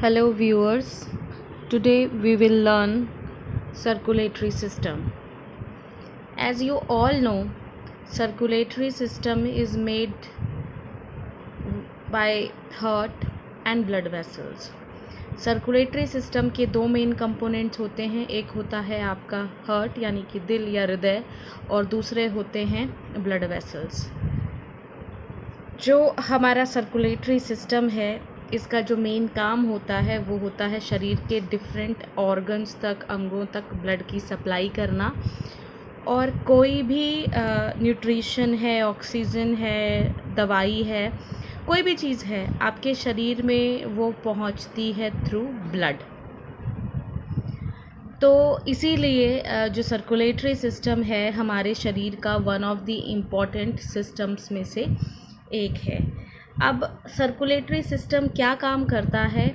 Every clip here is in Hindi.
Hello viewers, today we will learn circulatory system. As you all know, circulatory system is made by heart and blood vessels. Circulatory system के दो मेन कंपोनेंट्स होते हैं, एक होता है आपका हार्ट यानी कि दिल या हृदय और दूसरे होते हैं ब्लड वेसल्स। जो हमारा सर्कुलेटरी सिस्टम है इसका जो मेन काम होता है वो होता है शरीर के डिफरेंट ऑर्गन्स तक, अंगों तक ब्लड की सप्लाई करना। और कोई भी न्यूट्रिशन है, ऑक्सीजन है, दवाई है, कोई भी चीज़ है आपके शरीर में वो पहुंचती है थ्रू ब्लड। तो इसीलिए जो सर्कुलेटरी सिस्टम है हमारे शरीर का one of the important systems में से एक है। अब सर्कुलेटरी सिस्टम क्या काम करता है,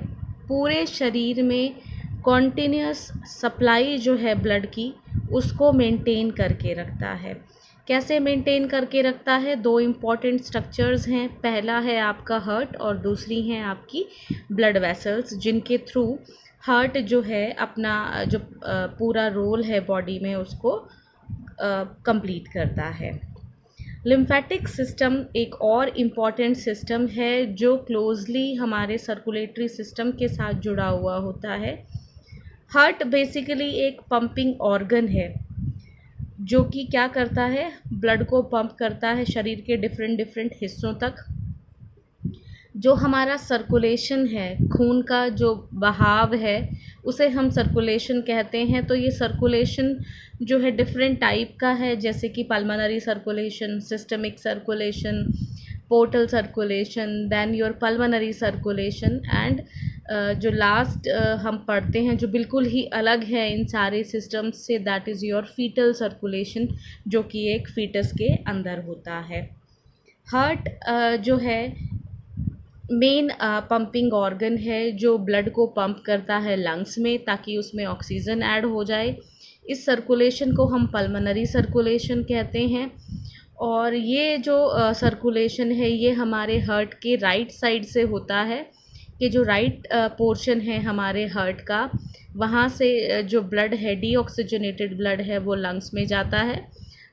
पूरे शरीर में कॉन्टिन्यूस सप्लाई जो है ब्लड की उसको मेंटेन करके रखता है। कैसे मेंटेन करके रखता है? दो इम्पॉर्टेंट स्ट्रक्चर्स हैं, पहला है आपका हार्ट और दूसरी हैं आपकी ब्लड वेसल्स, जिनके थ्रू हार्ट जो है अपना जो पूरा रोल है बॉडी में उसको कंप्लीट करता है। लिम्फेटिक सिस्टम एक और इम्पॉर्टेंट सिस्टम है जो क्लोजली हमारे सर्कुलेटरी सिस्टम के साथ जुड़ा हुआ होता है। हार्ट बेसिकली एक पंपिंग ऑर्गन है जो कि क्या करता है, ब्लड को पंप करता है शरीर के डिफरेंट हिस्सों तक। जो हमारा सर्कुलेशन है, खून का जो बहाव है उसे हम सर्कुलेशन कहते हैं। तो ये सर्कुलेशन जो है डिफरेंट टाइप का है, जैसे कि pulmonary circulation, systemic circulation, portal circulation, then your pulmonary circulation and जो लास्ट हम पढ़ते हैं जो बिल्कुल ही अलग है इन सारे सिस्टम्स से, that is your fetal circulation, जो कि एक फीटस के अंदर होता है। हार्ट जो है मेन पंपिंग ऑर्गन है जो ब्लड को पंप करता है लंग्स में ताकि उसमें ऑक्सीजन ऐड हो जाए। इस सर्कुलेशन को हम पल्मोनरी सर्कुलेशन कहते हैं। और ये जो सर्कुलेशन है ये हमारे हार्ट के राइट साइड से होता है कि जो राइट पोर्शन है हमारे हार्ट का, वहाँ से जो ब्लड है, डीऑक्सीजनेटेड ब्लड है, वो लंग्स में जाता है।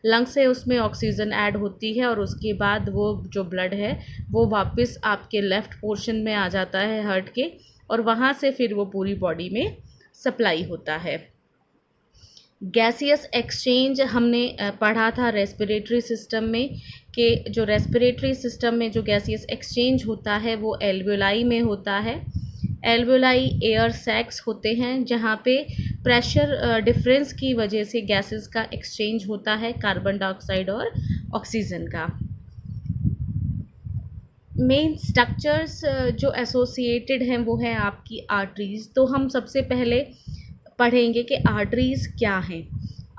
लंग्स से उसमें ऑक्सीजन ऐड होती है और उसके बाद वो जो ब्लड है वो वापस आपके लेफ़्ट पोर्शन में आ जाता है हार्ट के, और वहाँ से फिर वो पूरी बॉडी में सप्लाई होता है। गैसियस एक्सचेंज हमने पढ़ा था रेस्पिरेटरी सिस्टम में कि जो रेस्पिरेटरी सिस्टम में जो गैसियस एक्सचेंज होता है वो एल्वियोलाई में होता है। एल्वियोलाई एयर सैक्स होते हैं जहाँ पे प्रेशर डिफरेंस की वजह से गैसेस का एक्सचेंज होता है, कार्बन डाइऑक्साइड और ऑक्सीजन का। मेन स्ट्रक्चर्स जो एसोसिएटेड हैं वो हैं आपकी आर्टरीज़। तो हम सबसे पहले पढ़ेंगे कि आर्टरीज़ क्या हैं।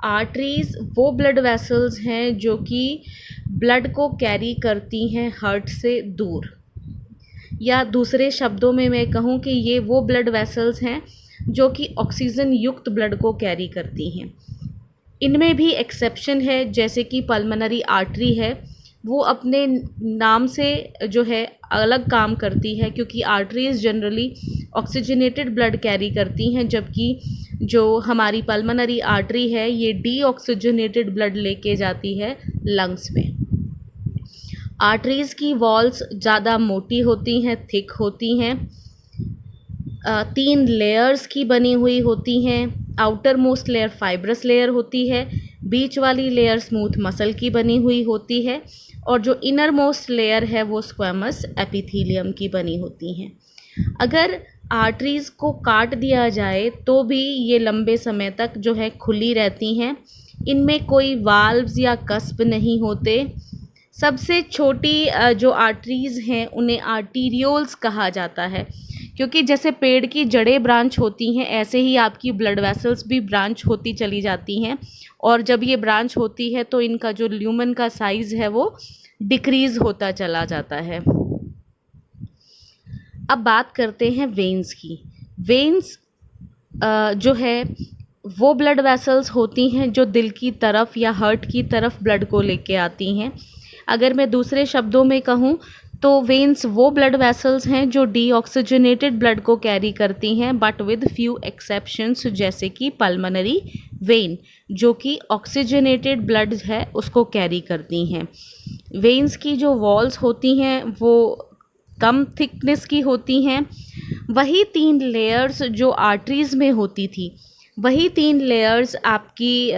आर्टरीज़ वो ब्लड वेसल्स हैं जो कि ब्लड को कैरी करती हैं हार्ट से दूर, या दूसरे शब्दों में मैं कहूँ कि ये वो ब्लड वेसल्स हैं जो कि ऑक्सीजन युक्त ब्लड को कैरी करती हैं। इनमें भी एक्सेप्शन है, जैसे कि पल्मोनरी आर्टरी है, वो अपने नाम से जो है अलग काम करती है क्योंकि arteries generally oxygenated blood carry करती हैं, जबकि जो हमारी पल्मोनरी आर्टरी है ये डीऑक्सीजनेटेड ब्लड लेके जाती है लंग्स में। आर्टरीज़ की वॉल्स ज़्यादा मोटी होती हैं, थिक होती हैं, 3 लेयर्स की बनी हुई होती हैं। Outer most layer fibrous layer होती है, बीच वाली लेयर स्मूथ मसल की बनी हुई होती है, और जो इनर मोस्ट लेयर है वो स्क्वैमस एपिथेलियम की बनी होती हैं। अगर आर्टरीज़ को काट दिया जाए तो भी ये लंबे समय तक जो है खुली रहती हैं। इनमें कोई वाल्व्स या कस्प नहीं होते। सबसे छोटी जो आर्टरीज़ हैं उन्हें आर्टीरियोल्स कहा जाता है, क्योंकि जैसे पेड़ की जड़ें ब्रांच होती हैं ऐसे ही आपकी ब्लड वेसल्स भी ब्रांच होती चली जाती हैं, और जब ये ब्रांच होती है तो इनका जो ल्यूमन का साइज़ है वो डिक्रीज़ होता चला जाता है। अब बात करते हैं वेन्स की। वेन्स जो है वो ब्लड वेसल्स होती हैं जो दिल की तरफ या हार्ट की तरफ ब्लड को लेके आती हैं। अगर मैं दूसरे शब्दों में कहूँ तो वेन्स वो ब्लड वेसल्स हैं जो डीऑक्सीजनेटेड ब्लड को कैरी करती हैं, बट विद फ्यू एक्सेप्शंस, जैसे कि पल्मोनरी वेन जो कि ऑक्सीजनेटेड ब्लड है उसको कैरी करती हैं। वेन्स की जो वॉल्स होती हैं वो कम थिकनेस की होती हैं। वही 3 लेयर्स जो आर्टरीज़ में होती थी, वही 3 लेयर्स आपकी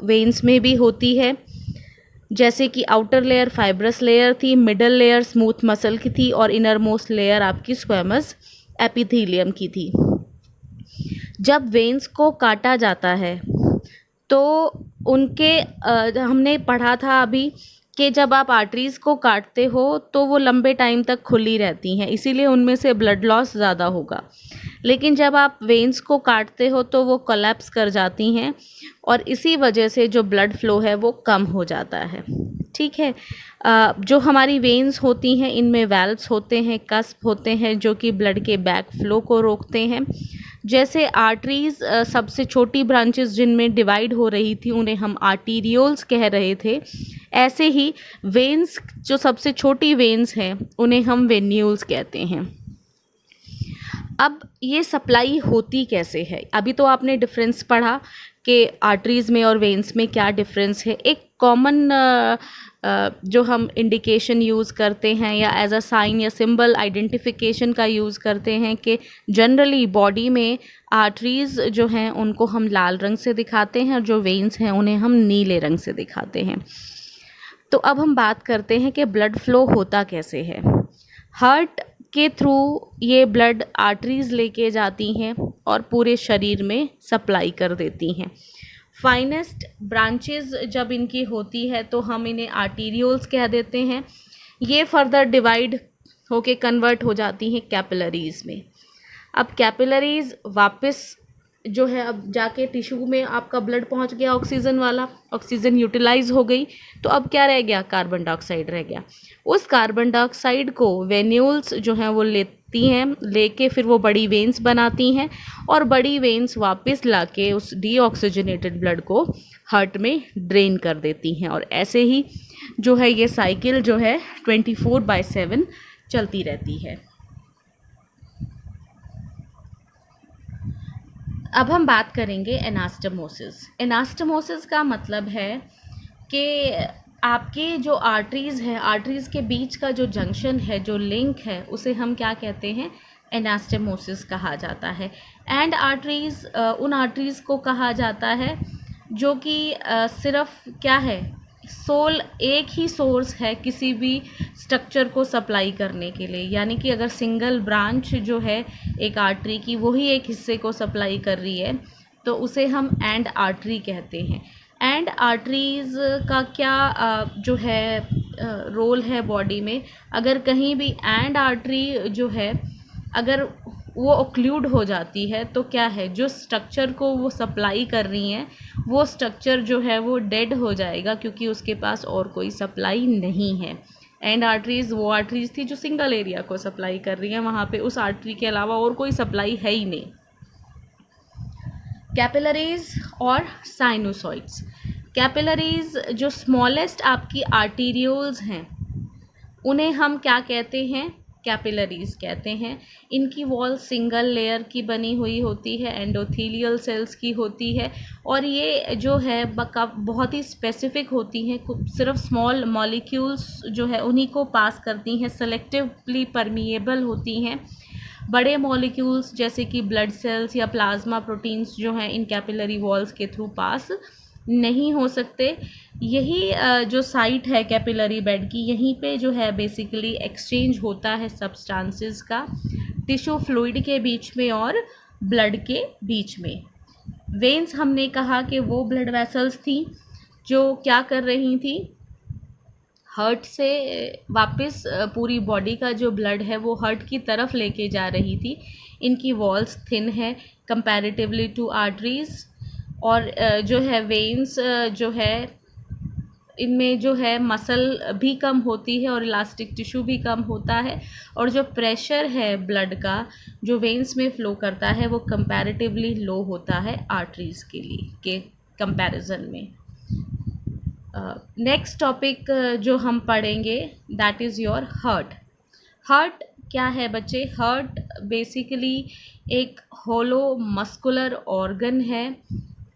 वेन्स में भी होती है। जैसे कि आउटर लेयर फाइब्रस लेयर थी, मिडल लेयर स्मूथ मसल की थी और इनर मोस्ट लेयर आपकी स्क्वेमस एपिथेलियम की थी। जब वेन्स को काटा जाता है तो उनके हमने पढ़ा था अभी कि जब आप आर्टरीज़ को काटते हो तो वो लंबे टाइम तक खुली रहती हैं, इसीलिए उनमें से ब्लड लॉस ज़्यादा होगा। लेकिन जब आप वेन्स को काटते हो तो वो कोलैप्स कर जाती हैं और इसी वजह से जो ब्लड फ्लो है वो कम हो जाता है। ठीक है। जो हमारी वेन्स होती हैं इनमें वैल्व्स होते हैं, कस्प होते हैं जो कि ब्लड के बैक फ्लो को रोकते हैं। जैसे आर्टरीज़ सबसे छोटी ब्रांचेस जिनमें डिवाइड हो रही थी उन्हें हम आर्टीरियोल्स कह रहे थे, ऐसे ही वेन्स जो सबसे छोटी वेन्स हैं उन्हें हम वेन्यूल्स कहते हैं। अब ये सप्लाई होती कैसे है? अभी तो आपने डिफरेंस पढ़ा कि आर्टरीज़ में और वेन्स में क्या डिफरेंस है। एक कॉमन जो हम इंडिकेशन यूज़ करते हैं या एज अ साइन या सिंबल आइडेंटिफिकेशन का यूज़ करते हैं कि जनरली बॉडी में आर्टरीज़ जो हैं उनको हम लाल रंग से दिखाते हैं और जो वेन्स हैं उन्हें हम नीले रंग से दिखाते हैं। तो अब हम बात करते हैं कि ब्लड फ्लो होता कैसे है। हार्ट के थ्रू ये ब्लड आर्टरीज़ लेके जाती हैं और पूरे शरीर में सप्लाई कर देती हैं। फाइनेस्ट ब्रांचेस जब इनकी होती है तो हम इन्हें आर्टीरियोल्स कह देते हैं। ये फर्दर डिवाइड होके कन्वर्ट हो जाती हैं कैपिलरीज़ में। अब कैपिलरीज़ वापस जो है अब जाके टिश्यू में आपका ब्लड पहुंच गया, ऑक्सीजन वाला, ऑक्सीजन यूटिलाइज हो गई, तो अब क्या रह गया? कार्बन डाइऑक्साइड रह गया। उस कार्बन डाइऑक्साइड को वेन्यूल्स जो हैं वो लेती हैं, लेके फिर वो बड़ी वेन्स बनाती हैं और बड़ी वेन्स वापस लाके उस डीऑक्सीजनेटेड ब्लड को हार्ट में ड्रेन कर देती हैं और ऐसे ही जो है ये साइकिल जो है 24/7 चलती रहती है। अब हम बात करेंगे एनास्टमोसिस। एनास्टमोसिस का मतलब है कि आपके जो आर्टरीज़ है, आर्टरीज़ के बीच का जो जंक्शन है, जो लिंक है, उसे हम क्या कहते हैं? एनास्टमोसिस कहा जाता है। एंड आर्टरीज़ उन आर्टरीज़ को कहा जाता है जो कि सिर्फ क्या है, सोल एक ही सोर्स है किसी भी स्ट्रक्चर को सप्लाई करने के लिए, यानी कि अगर सिंगल ब्रांच जो है एक आर्टरी की वही एक हिस्से को सप्लाई कर रही है तो उसे हम एंड आर्टरी कहते हैं। एंड आर्टरीज़ का क्या जो है रोल है बॉडी में, अगर कहीं भी एंड आर्टरी जो है अगर वो ओक्लूड हो जाती है तो क्या है, जो स्ट्रक्चर को वो सप्लाई कर रही हैं वो स्ट्रक्चर जो है वो डेड हो जाएगा क्योंकि उसके पास और कोई सप्लाई नहीं है। एंड आर्टरीज़ वो आर्टरीज़ थी जो सिंगल एरिया को सप्लाई कर रही हैं, वहाँ पे उस आर्टरी के अलावा और कोई सप्लाई है ही नहीं। कैपिलरीज़ और साइनोसॉइड्स। कैपिलरीज़ जो स्मॉलेस्ट आपकी आर्टीरियोल्स हैं उन्हें हम क्या कहते हैं? कैपिलरीज़ कहते हैं। इनकी वॉल सिंगल लेयर की बनी हुई होती है, एंडोथीलियल सेल्स की होती है और ये जो है बहुत ही स्पेसिफिक होती हैं, सिर्फ स्मॉल मॉलिक्यूल्स जो है उन्हीं को पास करती हैं, सेलेक्टिवली परमिएबल होती हैं। बड़े मॉलिक्यूल्स जैसे कि ब्लड सेल्स या प्लाज्मा प्रोटीन्स जो हैं इन कैपिलरी वॉल्स के थ्रू पास नहीं हो सकते। यही जो साइट है कैपिलरी बेड की, यहीं पे जो है बेसिकली एक्सचेंज होता है सब्सटेंसेस का टिश्यू फ्लूइड के बीच में और ब्लड के बीच में। वेन्स हमने कहा कि वो ब्लड वेसल्स थी जो क्या कर रही थी, हार्ट से वापस पूरी बॉडी का जो ब्लड है वो हार्ट की तरफ लेके जा रही थी। इनकी वॉल्स थिन है कंपैरेटिवली टू आर्टरीज़ और जो है वेन्स जो है इनमें जो है मसल भी कम होती है और इलास्टिक टिश्यू भी कम होता है और जो प्रेशर है ब्लड का जो वेन्स में फ़्लो करता है वो कंपैरेटिवली लो होता है आर्टरीज़ के लिए के कंपैरिजन में। नेक्स्ट टॉपिक जो हम पढ़ेंगे that is your heart. Heart क्या है बच्चे? हार्ट बेसिकली एक होलो मस्कुलर ऑर्गन है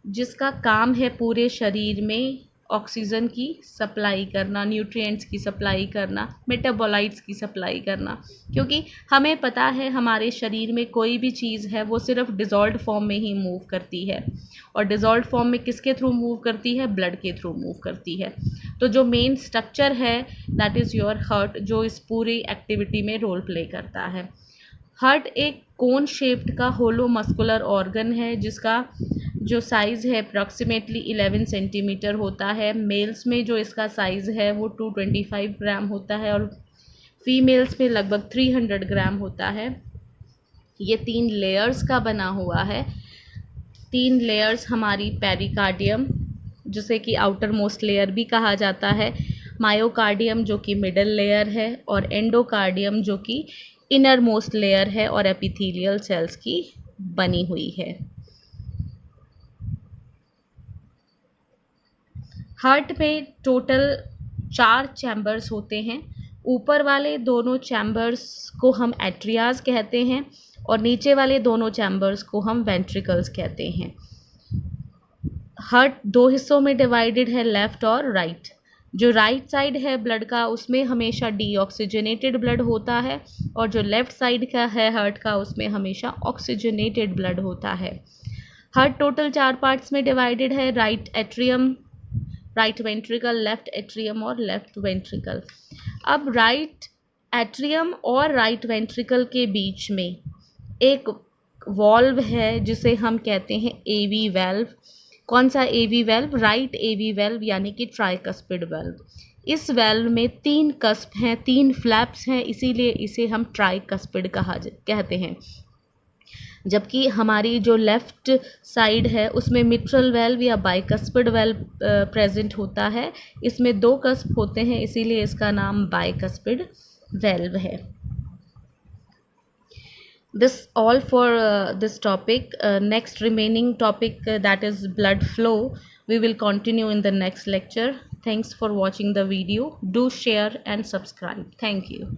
जिसका काम है पूरे शरीर में ऑक्सीजन की सप्लाई करना, न्यूट्रिएंट्स की सप्लाई करना, मेटाबोलाइट्स की सप्लाई करना। क्योंकि हमें पता है हमारे शरीर में कोई भी चीज़ है वो सिर्फ डिज़ोल्व्ड फॉर्म में ही मूव करती है, और डिज़ोल्व्ड फॉर्म में किसके थ्रू मूव करती है? ब्लड के थ्रू मूव करती है। तो जो मेन स्ट्रक्चर है दैट इज़ योर हार्ट, जो इस पूरी एक्टिविटी में रोल प्ले करता है। हार्ट एक कोन शेप्ड का होलो मस्कुलर ऑर्गन है जिसका जो साइज़ है अप्रॉक्सीमेटली 11 सेंटीमीटर होता है। मेल्स में जो इसका साइज़ है वो 225 ग्राम होता है और फीमेल्स में लगभग 300 ग्राम होता है। ये 3 लेयर्स का बना हुआ है। 3 लेयर्स हमारी पेरिकार्डियम, जिसे कि आउटर मोस्ट लेयर भी कहा जाता है, मायोकार्डियम जो कि मिडल लेयर है, और एंडोकार्डियम जो कि इनर मोस्ट लेयर है और एपिथेलियल सेल्स की बनी हुई है। हार्ट में टोटल 4 चैम्बर्स होते हैं। ऊपर वाले दोनों चैम्बर्स को हम एट्रियाज कहते हैं और नीचे वाले दोनों चैम्बर्स को हम वेंट्रिकल्स कहते हैं। हार्ट 2 हिस्सों में डिवाइडेड है, लेफ़्ट और राइट। जो राइट साइड है ब्लड का उसमें हमेशा डीऑक्सीजनेटेड ब्लड होता है, और जो लेफ़्ट साइड का है हार्ट का उसमें हमेशा ऑक्सीजनेटेड ब्लड होता है। हार्ट टोटल 4 पार्ट्स में डिवाइडेड है, right atrium, right ventricle, left atrium और लेफ्ट वेंट्रिकल। अब राइट एट्रियम और राइट वेंट्रिकल के बीच में एक वॉल्व है जिसे हम कहते हैं एवी वेल्व। कौन सा एवी वेल्व? राइट एवी वेल्व, यानी कि ट्राइकस्पिड वेल्व। इस वेल्व में 3 कस्प हैं, 3 फ्लैप्स हैं, इसीलिए इसे हम ट्राइकस्पिड कहते हैं। जबकि हमारी जो लेफ़्ट साइड है उसमें मिट्रल वेल्व या बाइकस्पिड वेल्व प्रेजेंट होता है। इसमें 2 कस्प होते हैं, इसीलिए इसका नाम बाइकस्पिड वेल्व है। This all for this topic. Next remaining topic, that is blood flow, we will continue in the next lecture. Thanks for watching the video. Do share and subscribe. Thank you.